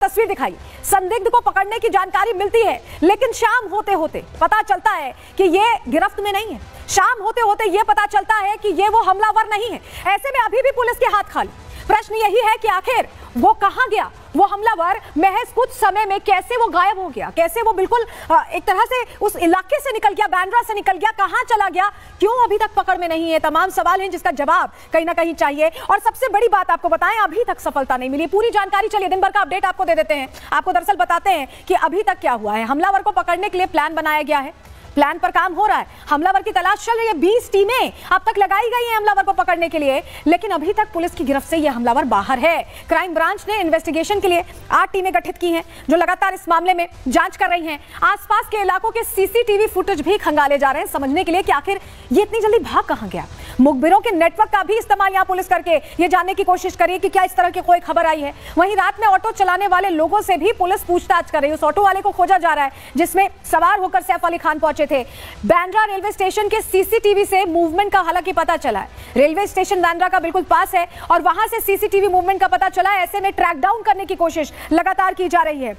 तस्वीर दिखाई, संदिग्ध को पकड़ने की जानकारी मिलती है, लेकिन शाम होते होते पता चलता है कि ये गिरफ्त में नहीं है। शाम होते होते ये पता चलता है कि ये वो हमलावर नहीं है। ऐसे में अभी भी पुलिस के हाथ खाली। प्रश्न यही है कि आखिर वो कहां गया, वो हमलावर महज कुछ समय में कैसे वो गायब हो गया, कैसे वो बिल्कुल एक तरह से उस इलाके से निकल गया, बांद्रा से निकल गया, कहां चला गया, क्यों अभी तक पकड़ में नहीं है। तमाम सवाल हैं जिसका जवाब कहीं ना कहीं चाहिए। और सबसे बड़ी बात आपको बताएं, अभी तक सफलता नहीं मिली। पूरी जानकारी चलिए दिन भर का अपडेट आपको दे देते हैं। आपको दरअसल बताते हैं कि अभी तक क्या हुआ है। हमलावर को पकड़ने के लिए प्लान बनाया गया है, प्लान पर काम हो रहा है, हमलावर की तलाश चल रही है। 20 टीमें अब तक लगाई गई हैं हमलावर को पकड़ने के लिए, लेकिन अभी तक पुलिस की गिरफ्त से यह हमलावर बाहर है। क्राइम ब्रांच ने इन्वेस्टिगेशन के लिए 8 टीमें गठित की हैं जो लगातार इस मामले में जांच कर रही हैं। आसपास के इलाकों के सीसीटीवी फुटेज भी खंगाले जा रहे हैं समझने के लिए कि आखिर ये इतनी जल्दी भाग कहां गया। मुखबिरों के नेटवर्क का भी इस्तेमाल यहां पुलिस करके ये जानने की कोशिश करी कि क्या इस तरह की कोई खबर आई है। वहीं रात में ऑटो चलाने वाले लोगों से भी पुलिस पूछताछ कर रही है। उस ऑटो वाले को खोजा जा रहा है जिसमें सवार होकर सैफ अली खान पहुंचे थे। बांद्रा रेलवे स्टेशन के सीसीटीवी से मूवमेंट का हालांकि पता चला है। रेलवे स्टेशन बांद्रा का बिल्कुल पास है और वहां से सीसीटीवी मूवमेंट का पता चला है। ऐसे में ट्रैक डाउन करने की कोशिश लगातार की जा रही है।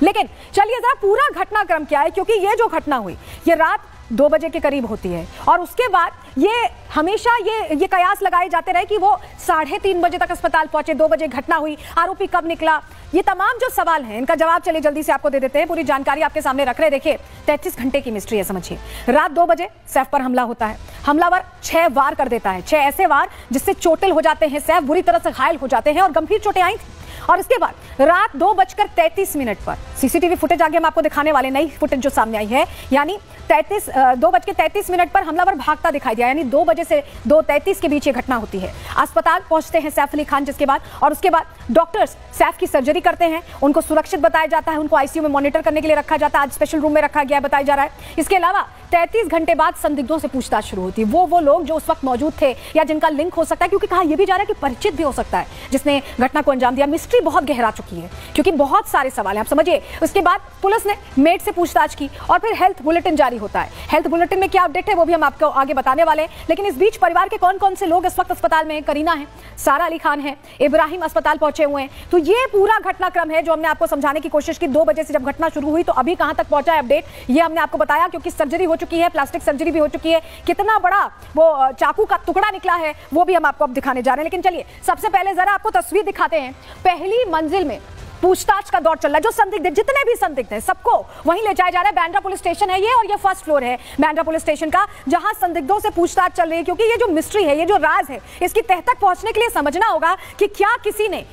लेकिन चलिए जरा पूरा घटनाक्रम क्या है, क्योंकि ये जो घटना हुई ये रात 2 बजे के करीब होती है और उसके बाद ये हमेशा ये कयास लगाए जाते रहे कि वो 3:30 बजे तक अस्पताल पहुंचे, 2 बजे घटना हुई, आरोपी कब निकला। ये तमाम जो सवाल हैं इनका जवाब चलिए जल्दी से आपको दे देते हैं। पूरी जानकारी आपके सामने रख रहे। देखिए 33 घंटे की मिस्ट्री है समझिए। रात 2 बजे सैफ पर हमला होता है। हमलावर 6 वार कर देता है, 6 ऐसे वार जिससे चोटिल हो जाते हैं सैफ, बुरी तरह से घायल हो जाते हैं और गंभीर चोटें आई थी। और इसके बाद रात 2:33 पर सीसीटीवी फुटेज आगे हम आपको दिखाने वाले, नई फुटेज जो सामने आई है, यानी 2:33 पर हमलावर भागता दिखाई दिया। यानी 2 बजे से 2:33 के बीच ये घटना होती है। अस्पताल पहुंचते हैं सैफ अली खान, जिसके बाद और उसके बाद डॉक्टर्स सैफ की सर्जरी करते हैं। उनको सुरक्षित बताया जाता है, उनको आईसीयू में मॉनिटर करने के लिए रखा जाता है। आज स्पेशल रूम में रखा गया बताया जा रहा है। इसके अलावा 33 घंटे बाद संदिग्धों से पूछताछ शुरू होती है। वो लोग जो उस वक्त मौजूद थे या जिनका लिंक हो सकता है, क्योंकि कहा यह भी जा रहा है कि परिचित भी हो सकता है जिसने घटना को अंजाम दिया। मिस्ट्री बहुत गहरा चुकी है क्योंकि बहुत सारे सवाल हैं, आप समझिए। उसके बाद पुलिस ने मेड से पूछताछ की और फिर हेल्थ बुलेटिन जारी होता है। हेल्थ बुलेटिन में क्या अपडेट है वो भी हम आपको आगे बताने वाले हैं। लेकिन इस बीच परिवार के कौन कौन से लोग इस वक्त अस्पताल में, करीना है, सारा अली खान है, इब्राहिम अस्पताल पहुंचे हुए हैं। तो ये पूरा घटनाक्रम है जो हमने आपको समझाने की कोशिश की। 2 बजे से जब घटना शुरू हुई तो अभी कहां तक पहुंचा है अपडेट, ये हमने आपको बताया। क्योंकि सर्जरी हो चुकी है, प्लास्टिक सर्जरी भी हो चुकी है, कितना बड़ा वो चाकू का टुकड़ा निकला है वो भी हम आपको अब दिखाने जा रहे हैं। लेकिन चलिए सबसे पहले जरा आपको तस्वीर दिखाते हैं। पहली मंजिल में पूछताछ का दौर चल रहा है। जो संदिग्ध, जितने भी संदिग्ध हैं, सबको वहीं ले जाया जा रहा है। बांद्रा पुलिस स्टेशन है ये और ये फर्स्ट फ्लोर है बांद्रा पुलिस स्टेशन का, जहां संदिग्धों से पूछताछ चल रही है। क्योंकि ये जो मिस्ट्री है, ये जो राज है, इसकी तह तक पहुंचने के लिए समझना होगा कि क्या किसी ने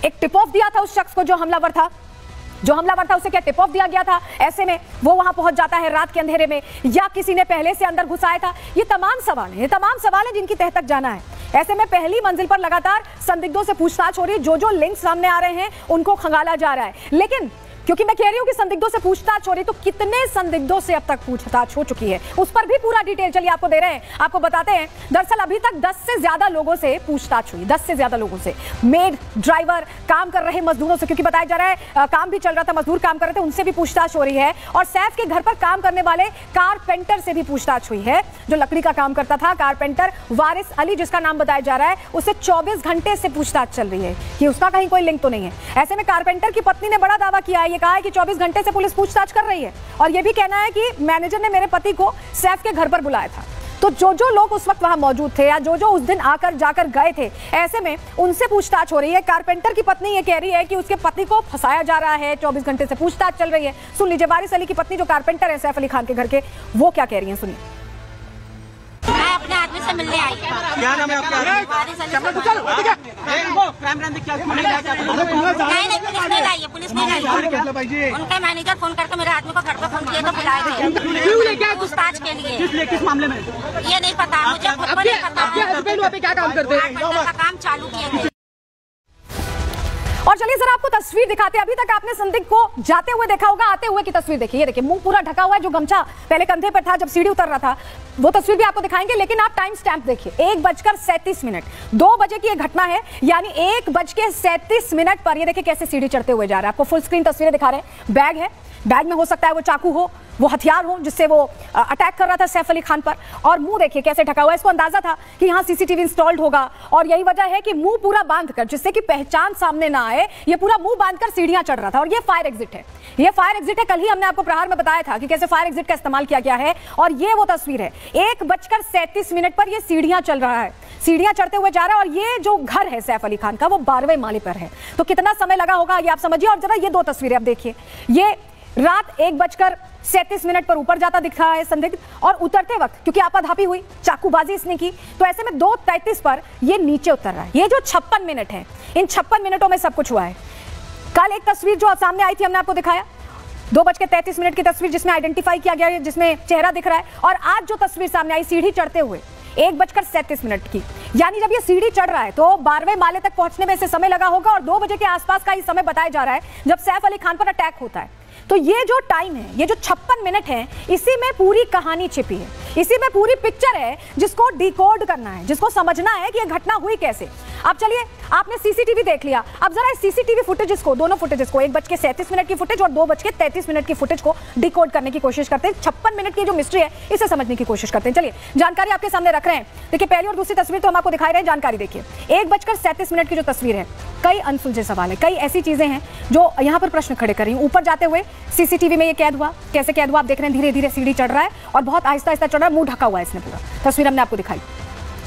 एक टिप ऑफ दिया था उस शख्स को जो हमलावर था, उसे क्या टिप ऑफ दिया गया था, ऐसे में वो वहां पहुंच जाता है रात के अंधेरे में, या किसी ने पहले से अंदर घुसाया था। ये तमाम सवाल हैं जिनकी तह तक जाना है। ऐसे में पहली मंजिल पर लगातार संदिग्धों से पूछताछ हो रही है। जो लिंक सामने आ रहे हैं उनको खंगाला जा रहा है। लेकिन क्योंकि मैं कह रही हूं कि संदिग्धों से पूछताछ हो रही, तो कितने संदिग्धों से अब तक पूछताछ हो चुकी है उस पर भी पूरा डिटेल चलिए आपको दे रहे हैं, आपको बताते हैं। दरअसल अभी तक 10 से ज्यादा लोगों से पूछताछ हुई, 10 से ज्यादा लोगों से, मेड, ड्राइवर, काम कर रहे मजदूरों से, क्योंकि बताया जा रहा है काम भी चल रहा था, मजदूर काम कर रहे थे, उनसे भी पूछताछ हो रही है। और सैफ के घर पर काम करने वाले कारपेंटर से भी पूछताछ हुई है, जो लकड़ी का काम करता था, कारपेंटर वारिस अली जिसका नाम बताया जा रहा है, उससे 24 घंटे से पूछताछ चल रही है कि उसका कहीं कोई लिंक तो नहीं है। ऐसे में कारपेंटर की पत्नी ने बड़ा दावा किया है, ये कहा है कि 24 घंटे से पुलिस पूछताछ कर रही है और यह भी कहना है कि मैनेजर ने मेरे पति को सैफ के घर पर बुलाया था। तो जो लोग उस वक्त वहां मौजूद थे या जो उस दिन आकर जाकर गए थे, ऐसे में उनसे पूछताछ हो रही है। कारपेंटर की पत्नी ये कह रही है कि उसके पति को फंसाया जा रहा है, 24 घंटे से पूछताछ चल रही है। सुन लीजिए वारिस अली की पत्नी जो कारपेंटर है सैफ अली खान के घर के, वो क्या कह रही है, सुनिए। मैं अपने आदमी से मिलने आई। क्या नाम है आपका? नहीं, पुलिस नहीं लाई है, पुलिस नहीं लाई है। उनके मैनेजर फोन करके मेरे आदमी को घर पे फोन किया तो बुलाए थे पूछताछ के लिए। किस मामले में? ये नहीं पता मुझे, खुद को नहीं पता। हस्बैंड वहाँ पे क्या काम करते हैं? का काम चालू किए थे। और चलिए जरा आपको तस्वीर दिखाते हैं। अभी तक आपने संदिग्ध को जाते हुए देखा होगा, आते हुए की तस्वीर देखिए। ये देखिए मुंह पूरा ढका हुआ है, जो गमछा पहले कंधे पर था जब सीढ़ी उतर रहा था, वो तस्वीर भी आपको दिखाएंगे। लेकिन आप टाइम स्टैंप देखिए, 1:37, 2 बजे की ये घटना है, यानी 1:37 पर ये देखिए कैसे सीढ़ी चढ़ते हुए जा रहा है। आपको फुल स्क्रीन तस्वीरें दिखा रहे हैं। बैग है, बैग में हो सकता है वो चाकू हो, वो हथियार हो जिससे वो अटैक कर रहा था सैफ अली खान पर। और मुंह देखिए कैसे ढका हुआ है, इसको अंदाजा था कि यहाँ सीसीटीवी इंस्टॉल्ड होगा और यही वजह है कि मुंह पूरा बांधकर, जिससे कि पहचान सामने ना आए, ये पूरा मुंह बांधकर सीढ़ियां चढ़ रहा था। और ये फायर एग्जिट है, ये फायर एग्जिट है। कल ही हमने आपको प्रहार में बताया था कि कैसे फायर एग्जिट का इस्तेमाल किया गया है। और ये वो तस्वीर है, 1:37 पर ये सीढ़ियां चल रहा है, सीढ़ियां चढ़ते हुए जा रहा है। और ये जो घर है सैफ अली खान का वो 12वें माले पर है, तो कितना समय लगा होगा ये आप समझिए। और जरा ये दो तस्वीरें आप देखिए, ये रात 1:37 पर ऊपर जाता दिख रहा है संदिग्ध, और उतरते वक्त क्योंकि आपाधापी हुई, चाकूबाजी इसने की, तो ऐसे में 2:33 पर ये नीचे उतर रहा है। ये जो 56 मिनट है, इन 56 मिनटों में सब कुछ हुआ है। कल एक तस्वीर जो सामने आई थी हमने आपको दिखाया, 2:33 की तस्वीर जिसमें आइडेंटिफाई किया गया है, जिसमें चेहरा दिख रहा है। और आज जो तस्वीर सामने आई सीढ़ी चढ़ते हुए 1:37 की, यानी जब ये सीढ़ी चढ़ रहा है तो 12वें माले तक पहुंचने में इसे समय लगा होगा। और 2 बजे के आसपास का ही समय बताया जा रहा है जब सैफ अली खान पर अटैक होता है। तो ये जो टाइम है, ये जो 56 मिनट है, इसी में पूरी कहानी छिपी है, इसी में पूरी पिक्चर है जिसको डिकोड करना है, जिसको समझना है कि ये घटना हुई कैसे। अब चलिए, आपने सीसीटीवी देख लिया, अब जरा इस सीसीटीवी फुटेजेस को, दोनों फुटेजेस को, 1:37 की फुटेज और 2:33 की फुटेज को डिकोड करने की कोशिश करते हैं। 56 मिनट की जो मिस्ट्री है इसे समझने की कोशिश करते हैं। चलिए, जानकारी आपके सामने रख रहे हैं। देखिए, पहली और दूसरी तस्वीर तो हम आपको दिखाई रहे हैं, जानकारी देखिए। 1:37 की जो तस्वीर है, कई अनसुलझे सवाल है, कई ऐसी चीजें हैं जो यहाँ पर प्रश्न खड़े कर रही हैं। ऊपर जाते हुए सीसीटीवी में ये कैद हुआ, कैसे कैद हुआ आप देख रहे हैं, धीरे धीरे सीढ़ी चढ़ रहा है और बहुत आहिस्ता आहिस्ता चढ़ रहा है, मुंह ढका हुआ है इसने पूरा। तस्वीर हमने आपको दिखाई,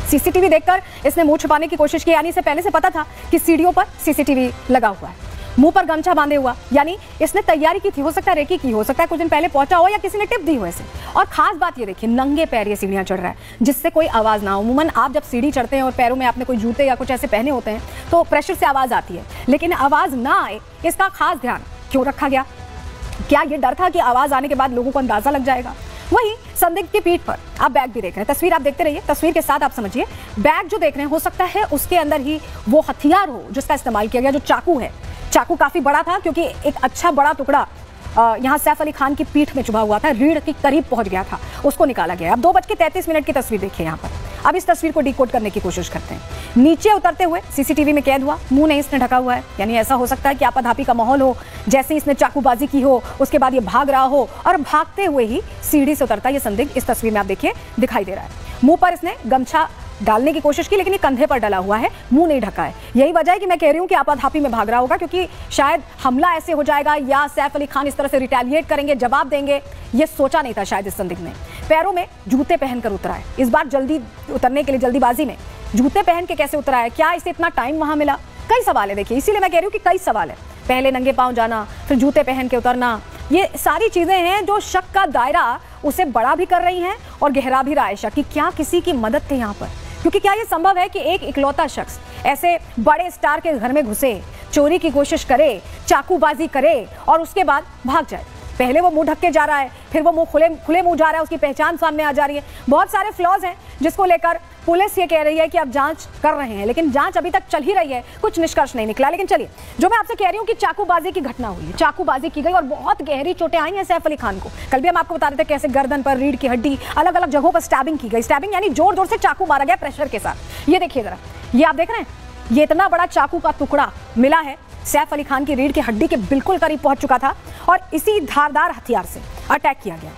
सीसीटीवी देखकर इसने मुंह छुपाने की कोशिश की, यानी इसे पहले से पता था कि सीढ़ियों पर सीसीटीवी लगा हुआ है। मुंह पर गमछा बांधे हुआ, यानी इसने तैयारी की थी, हो सकता है रेकी की, हो सकता है कुछ दिन पहले पहुंचा हो या किसी ने टिप दी हो ऐसे। और खास बात ये देखिए, नंगे पैर ये सीढ़ियां चढ़ रहा है जिससे कोई आवाज ना हो। अमूमन आप जब सीढ़ी चढ़ते हैं और पैरों में आपने कोई जूते या कुछ ऐसे पहने होते हैं तो प्रेशर से आवाज आती है, लेकिन आवाज ना आए इसका खास ध्यान क्यों रखा गया? क्या ये डर था कि आवाज आने के बाद लोगों को अंदाजा लग जाएगा? वही संदिग्ध की पीठ पर आप बैग भी देख रहे हैं, तस्वीर आप देखते रहिए, तस्वीर के साथ आप समझिए। बैग जो देख रहे हैं, हो सकता है उसके अंदर ही वो हथियार हो जिसका इस्तेमाल किया गया, जो चाकू है। चाकू काफी बड़ा था क्योंकि एक अच्छा बड़ा टुकड़ा यहाँ सैफ अली खान की पीठ में चुभा हुआ था, रीढ़ के करीब पहुंच गया था, उसको निकाला गया। अब 2:33 की तस्वीर देखिए यहाँ पर। अब इस तस्वीर को डिकोड करने की कोशिश करते हैं। नीचे उतरते हुए सीसीटीवी में कैद हुआ, मुंह नहीं इसने ढका हुआ है, यानी ऐसा हो सकता है कि आपाधापी का माहौल हो, जैसे इसने चाकूबाजी की हो, उसके बाद ये भाग रहा हो और भागते हुए ही सीढ़ी से उतरता ये संदिग्ध इस तस्वीर में आप देखिए दिखाई दे रहा है। मुंह पर इसने गमछा डालने की कोशिश की, लेकिन ये कंधे पर डला हुआ है, मुंह नहीं ढका है। यही वजह है कि मैं कह रही हूं कि आपाधापी में भाग रहा होगा, क्योंकि शायद हमला ऐसे हो जाएगा या सैफ अली खान इस तरह से रिटेलिएट करेंगे, जवाब देंगे, ये सोचा नहीं था शायद इस संदिग्ध ने। पैरों में जूते पहनकर उतरा है, इस बार जल्दी उतरने के लिए जल्दीबाजी में जूते पहन के कैसे उतरा है? क्या इसे इतना टाइम वहां मिला? कई सवाल है, देखिए, इसीलिए मैं कह रही हूँ कि कई सवाल है। पहले नंगे पांव जाना, फिर जूते पहन के उतरना, ये सारी चीजें हैं जो शक का दायरा उसे बड़ा भी कर रही हैं और गहरा भी रहा है शक कि क्या किसी की मदद थी यहाँ पर। क्योंकि क्या ये संभव है कि एक इकलौता शख्स ऐसे बड़े स्टार के घर में घुसे, चोरी की कोशिश करे, चाकूबाजी करे और उसके बाद भाग जाए? पहले वो मुंह ढक के जा रहा है, फिर वो मुंह खुले मुंह जा रहा है, उसकी पहचान सामने आ जा रही है। बहुत सारे फ्लॉज हैं जिसको लेकर पुलिस ये कह रही है कि अब जांच कर रहे हैं, लेकिन जांच अभी तक चल ही रही है, कुछ निष्कर्ष नहीं निकला। लेकिन चलिए, जो मैं आपसे कह रही हूँ कि चाकूबाजी की घटना हुई, चाकूबाजी की गई और बहुत गहरी चोटें आई हैं सैफ अली खान को। कल भी हम आपको बता रहे थे कैसे गर्दन पर, रीढ़ की हड्डी, अलग अलग जगहों पर स्टैबिंग की गई। स्टैबिंग यानी जोर जोर से चाकू मारा गया प्रेशर के साथ। ये देखिए जरा, ये आप देख रहे हैं, ये इतना बड़ा चाकू का टुकड़ा मिला है, सैफ अली खान की रीढ़ की हड्डी के बिल्कुल करीब पहुंच चुका था और इसी धारदार हथियार से अटैक किया गया।